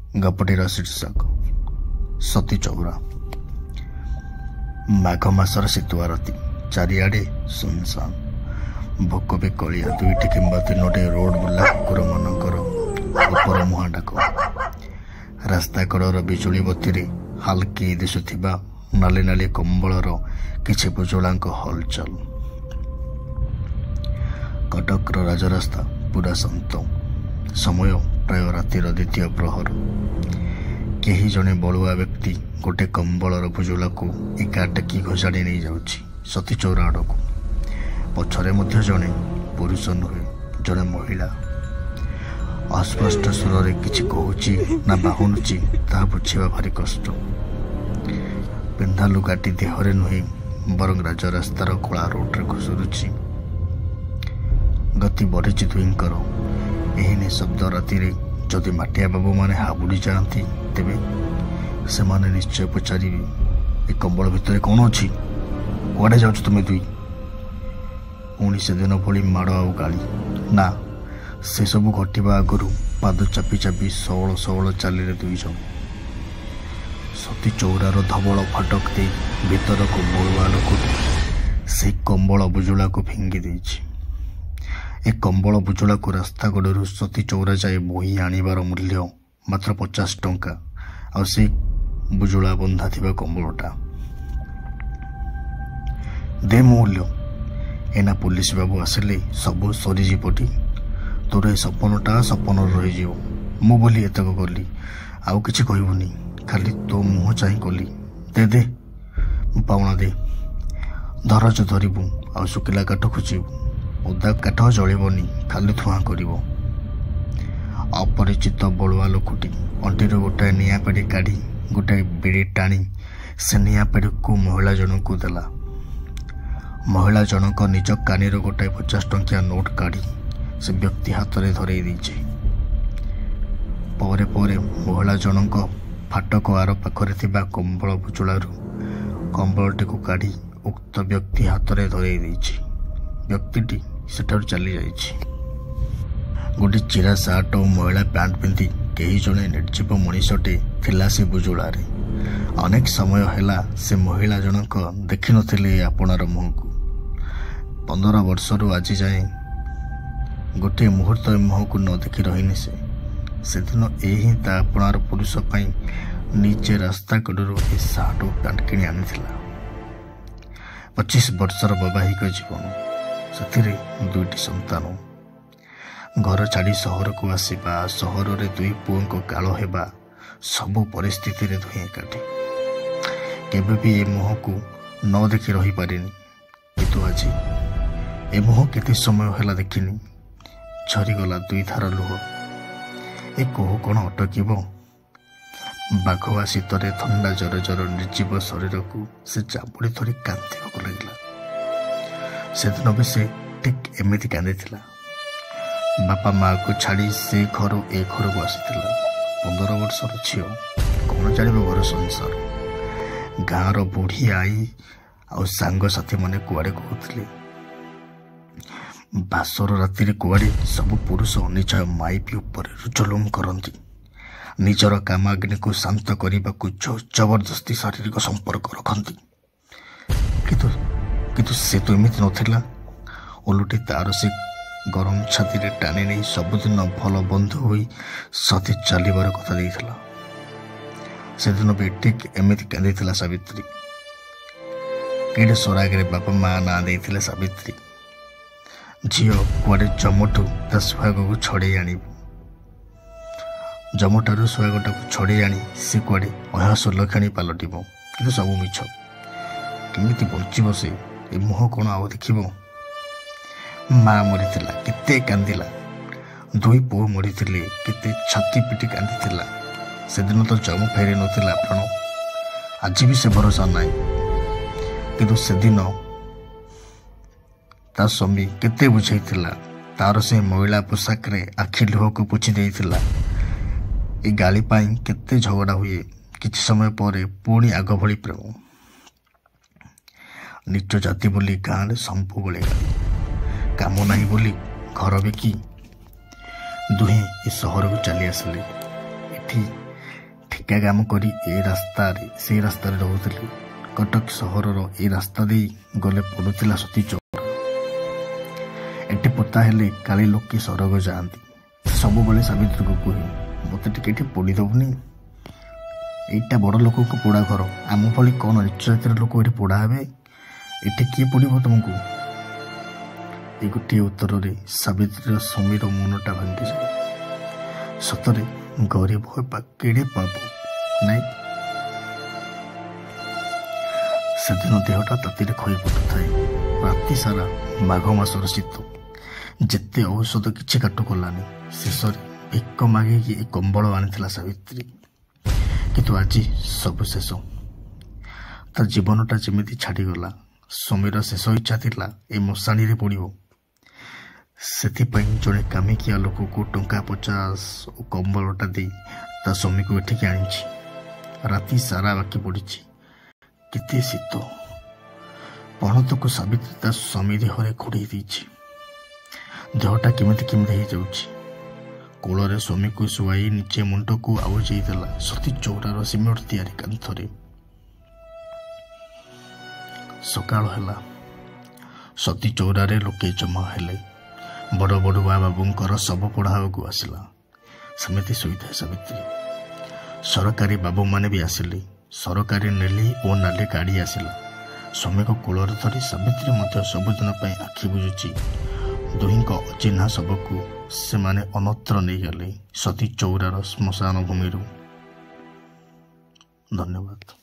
गपटीर शीर्षक सती चौरा। माघ मासर शीतुआ राति चारिआडे सुनसान। भोक भी कलिया दुईटी किंबा तीनोटी रोड बुला कुकुर मानकर उपर मुहा डाक। रास्ता कड़र बिजुली बत्ती हालकी दिशुथिबा नाली नाली कंबलर किछि बुजुलांक हलचल। कटकर राजरास्ता पूरा शांत। समय प्राय रातिर द्वितीय प्रहर। केही जने बलुआ व्यक्ति गोटे कंबलर बुजुला को एका टेकी घोषाड़ी नहीं जाउछि सती चौरा आड़क। पछरे मध्य जने पुरुष नुहे जने महिला। अस्पष्ट सुर किछि कहूछि ना बाहुनुछि ताहा बुझिबा भारी कष्ट। पिंधा लुगाटी देहरे नुहे बरং राजरास्तार कला रोड्रे घुसुरुछि। गति बढ़िछि दुईंकर। एही निशब्द रातिरे जदि माटिया बाबू माने हाबुड़ी जाती तेबे से माने निश्चय पचारिबे ए कंबल भितर कौन अछि, कुआडे जाउछ तुमे दुई। पुणी से दिन भली माड़ आउ गाली ना, से सबु घटिबा आगरु पाद चापी चापी सवल सवल चालिले दुई जण। सती चौरार धवल फाटक दे भीतर को बलुआ लोक से कंबल बुजुला को फिंगी देछि। ए कंबल बुजुला को रास्ता कड़ू सती चौरा जाए बोही आनिबार मूल्य मात्र 50 टंका। आ से बुजुला बंधा थिबा कंबलटा दे मूल्य। एना पुलिस बाबू आसिले सबु सरीजीपटी। तोर ए सपनटा सपन रही मु बोली एतक कली आउ किछि कहबुनी, खाली तो मुह चाहि कली। दे दे पावना दे। धरज धरिबु आ सुकिला काठ खोजिबु। उदा काठ जलिबनी, खाली धुआं करिब। अपरिचित बलुआ लोकटी अंटीर गोटाए निया पेड़ी काढ़ी गोटाए बिड़ी टाणी से निया पेड़ी को महिला जनक को देला। महिला जनक निज कानीर गोटाए 50 टंकिया नोट काढ़ी से व्यक्ति हाथ में धरई देछे। परे परे महिला जनक फाटक आर पाखरे थिबा कंबल बुजुलारू कंबलटी को काढ़ी उक्त व्यक्ति हाथ में धरई देछे। व्यक्तिटी सेठार चली जाइछि। गोटे चिरा सार्ट और महिला पैंट पिंधि कई जने निर्जीव मनीषटे थिला से बुजुलारे। अनेक समय हैला से महिला जनक देखि नथिले आपनार मुह को। 15 वर्षरु आज जाए गोटे मुहूर्त मुह को न देखि रहिनि से दिन एही ता आपनार पुरुष पई नीचे रास्ता कड़ू ए सार्ट और पैंट किनि आनिथिला। 25 वर्षर वैवाहिक जीवन, ସେଥିରେ ଦୁଇଟି ସନ୍ତାନ। घर छाड़ी सहर को आसवा, सहर रे दुई पुओं काल हेबा, सबु परिस्थिति रे दुहें एकाठी। केबे भी ए मुह को न देखि रही पारिनी, किंतु आज ए मुह केते समय हैला देखिनी। झरीगला दुई धार लुह। ए कोह कौन अटकिब। बाघवा शीतरे थंडा जर जर निर्जीव शरीर को से चापुड़ी धरी कांदिବାକୁ ଲାଗିଲା। सेदिन भी से ठीक एमती कांदी थिला। बापा माँ को छाड़ी से घर ए घर को आसी 15 वर्षर झील कौन जान घर संसार। गाँवर बुढ़ी आई आ सांग साथी माने कुआड़े कहते बासर राति कुआड़े सब पुरुष निज माइपी उपर जुलुम करती। निजर कामाग्नि को शांत करने को जबरदस्ती शारीरिक संपर्क रखती। किंतु से तो एमती नथिला। ओलटी तार से गरम छाती रे टाणी नहीं सबुदिन भल बंधु होई सती चलिबार कथा देइथिला। से दिन भी ठीक एमती कांदिथिला सावित्री। केडे सोरागरे बापा माँ ना देइथिले सावित्री। झील कुआडे जमटू ता सुहाग को छड़े आनिबु। जमटारू सुहागटा को छड़े आनी से कुआडे अहासुलखाणी पालटिब। किंतु सब मिछ। केमिति बंचिब से ए मुह कौन आउ देखिब। माँ मरीथिला केते कांदिला। दुई पुओ मरीथिले केते छाती पिटी कांदिथिला। सेदिन तो जम फेरी नथिला प्राण। आज भी से भरोसा नाई। किंतु सेदिन ता स्वामी केते बुझाइथिला। तार से महिला पोशाक रे आखि लुह को पोछि देइथिला। ए गाली पाई केते झगड़ा हुए। किछि समय पर पुणी आग भली प्रेम। निज जाति बोली गाँव संपु बड़े काम नहीं बोली घर बिकी दुहें ए सहर को चली आसिले। एठी ଠିକା କାମ କରି ସେଇ ରାସ୍ତାରେ ରହୁଥିଲେ। କଟକ ସହରର ଏଇ ରାସ୍ତା ଦେଇ ଗଲେ ପଡ଼ୁଥିଲା ସତୀ ଚଉରା। ଏଠି ପୋତା ହେଲେ କାଳେ ଲୋକେ ସରଗ ଯାଆନ୍ତି। ସବୁବେଳେ ସାବିତ୍ରୀକୁ କୁହେ, ମୋତେ ଟିକେ ଏଠି ପୋଡ଼ି ଦେବୁନି? ଏଇଟା ବଡ଼ ଲୋକଙ୍କ ପୋଡ଼ା ଘର, ଆମ ଭଳି କ'ଣ ନିଚ ଜାତିର ଲୋକ ଏଠି ପୋଡ଼ା ହେବେ? ଏଠି କିଏ ପୋଡ଼ିବ ତୁମକୁ? ଏ ଗୋଟିଏ ଉତ୍ତରରେ ସାବିତ୍ରୀର ସମୀର ମନଟା ଭାଙ୍ଗିଯାଏ। ସତରେ ଗରିବ ହେବା କେଡ଼େ ପାପ ନାଇଁ? ସେଦିନ ଦେହଟା ତାତିରେ ଖୋଇ ପଡ଼ୁଥାଏ। ରାତି ସାରା ମାଘ ମାସର ଶୀତ। ଯେତେ ଔଷଧ କିଛି କାଟୁ କଲାନି। ଶେଷରେ ଭିକ ମାଗିକି ଏ କମ୍ବଳ ଆଣିଥିଲା ସାବିତ୍ରୀ। କିନ୍ତୁ ଆଜି ସବୁ ଶେଷ। ତା ଜୀବନଟା ଯେମିତି ଛାଡ଼ିଗଲା। ସମୀର ଶେଷ ଇଚ୍ଛା ଥିଲା ଏ ମଶାଣିରେ ପଡ଼ିବ। ସେଥିପାଇଁ ଜଣେ କାମିକିଆ ଲୋକକୁ ଟଙ୍କା 50 ଓ କମ୍ବଳଟା ଦେଇ ତା ସ୍ୱାମୀକୁ ଏଠିକି ଆଣିଛି। ରାତି ସାରା ବାକି ପଡ଼ିଛି। କେତେ ଶୀତ। ପଣତକୁ ସାବିତ୍ରୀ ତା ସ୍ୱାମୀ ଦେହରେ ଘୋଡ଼େଇ ଦେଇଛି। ଦେହଟା କେମିତି ହେଇଯାଉଛି। କୋଳରେ ସ୍ୱାମୀକୁ ଶୁଆଇ ନିଜେ ମୁଣ୍ଡକୁ ଆଉଜେଇ ଦେଲା ସତୀ ଚଉରାର ସିମେଣ୍ଟ ତିଆରି କାନ୍ଥରେ। ସକାଳ ହେଲା। ସତୀ ଚଉରାରେ ଲୋକେ ଜମା ହେଲେ। ବଡ଼ ବଡ଼ୁଆ ବାବୁଙ୍କର ଶବ ପୋଡ଼ା ହେବାକୁ ଆସିଲା। ସେମିତି ଶୋଇଥାଏ ସାବିତ୍ରୀ। ସରକାରୀ ବାବୁମାନେ ବି ଆସିଲେ। ସରକାରୀ ନେଲି ଓ ନାଲି ଗାଡ଼ି ଆସିଲା। ସ୍ୱାମୀକୁ କୋଳରେ ଧରି ସାବିତ୍ରୀ ମଧ୍ୟ ସବୁଦିନ ପାଇଁ ଆଖି ବୁଜୁଛି। ଦୁହିଁଙ୍କ ଅଚିହ୍ନା ଶବକୁ ସେମାନେ ଅନ୍ୟତ୍ର ନେଇଗଲେ ସତୀ ଚଉରାର ଶ୍ମଶାନ ଭୂମିରୁ। ଧନ୍ୟବାଦ।